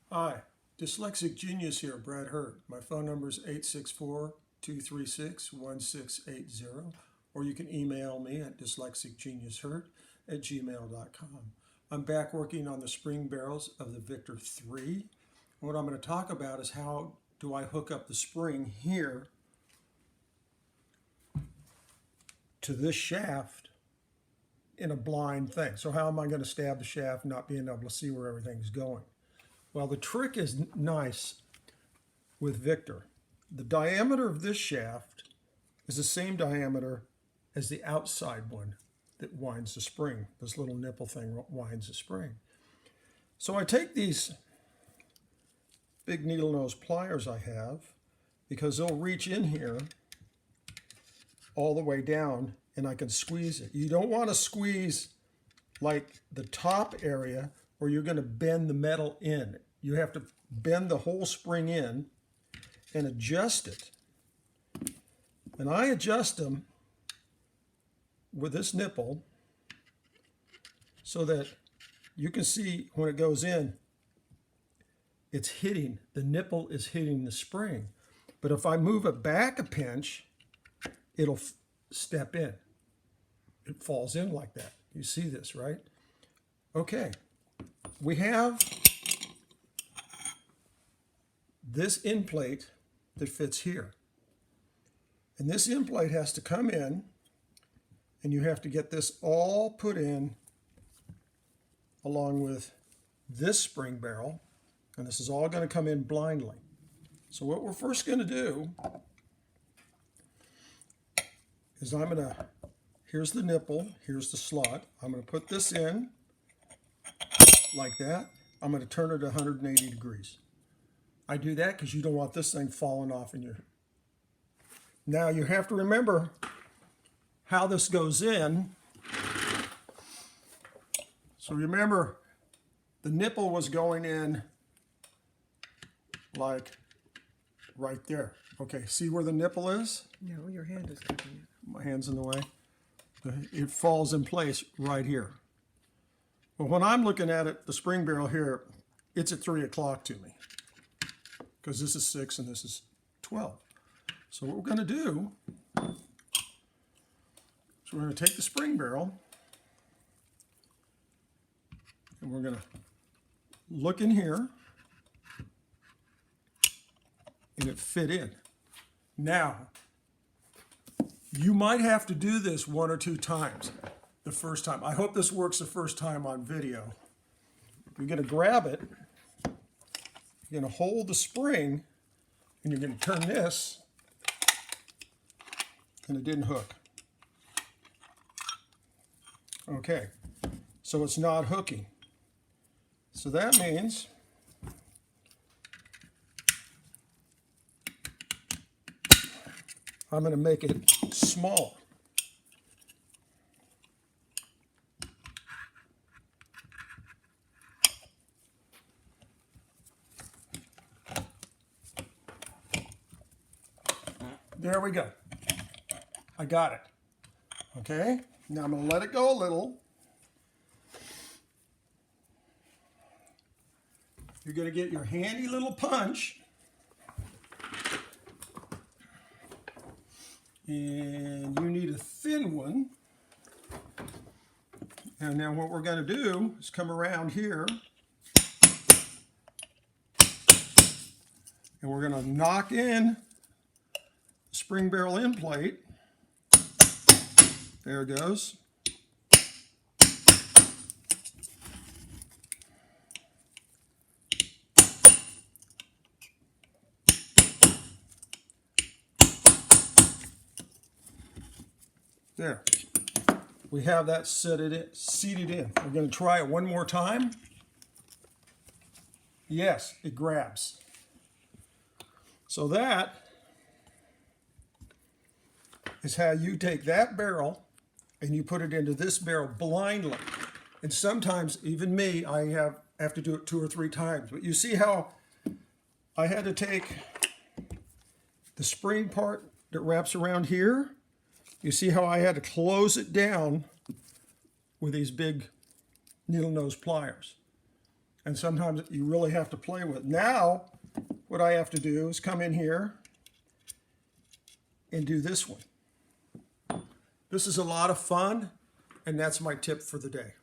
Hi, Dyslexic Genius here, Brad Hurt. My phone number is 864-236-1680, or you can email me at dyslexicgeniushurt@gmail.com. I'm back working on the spring barrels of the Victor 3. What I'm going to talk about is how do I hook up the spring here to this shaft in a blind thing. So how am I going to stab the shaft not being able to see where everything's going? Well, the trick is nice with Victor. The diameter of this shaft is the same diameter as the outside one that winds the spring. This little nipple thing winds the spring. So I take these big needle nose pliers I have, because they'll reach in here all the way down and I can squeeze it. You don't want to squeeze like the top area where you're going to bend the metal in. You have to bend the whole spring in and adjust it. And I adjust them with this nipple so that you can see when it goes in, it's hitting, the nipple is hitting the spring. But if I move it back a pinch, it'll step in. It falls in like that. You see this, right? Okay. We have this end plate that fits here. And this end plate has to come in, and you have to get this all put in along with this spring barrel, and this is all going to come in blindly. So what we're first going to do is here's the nipple, here's the slot. I'm going to put this in like that. I'm going to turn it 180 degrees. I do that because you don't want this thing falling off in your... Now you have to remember how this goes in. So remember, the nipple was going in like right there. Okay, see where the nipple is? No, your hand is covering it. My hand's in the way. It falls in place right here. Well, when I'm looking at it, the spring barrel here, it's at 3 o'clock to me, because this is 6 and this is 12. So what we're going to do is we're going to take the spring barrel and we're going to look in here, and it fit in. Now, you might have to do this 1 or 2 times the first time. I hope this works the first time on video. You're going to grab it, you're going to hold the spring, and you're going to turn this, and it didn't hook. Okay, so it's not hooking. So that means I'm going to make it small. There we go. I got it. Okay, now I'm going to let it go a little. You're going to get your handy little punch. And you need a thin one. And now what we're going to do is come around here. And we're going to knock in the spring barrel end plate. There it goes. There. We have that seated in. We're going to try it one more time. Yes, it grabs. So that is how you take that barrel and you put it into this barrel blindly. And sometimes, even me, I have to do it 2 or 3 times. But you see how I had to take the spring part that wraps around here. You see how I had to close it down with these big needle nose pliers. And sometimes you really have to play with it. Now, what I have to do is come in here and do this one. This is a lot of fun, and that's my tip for the day.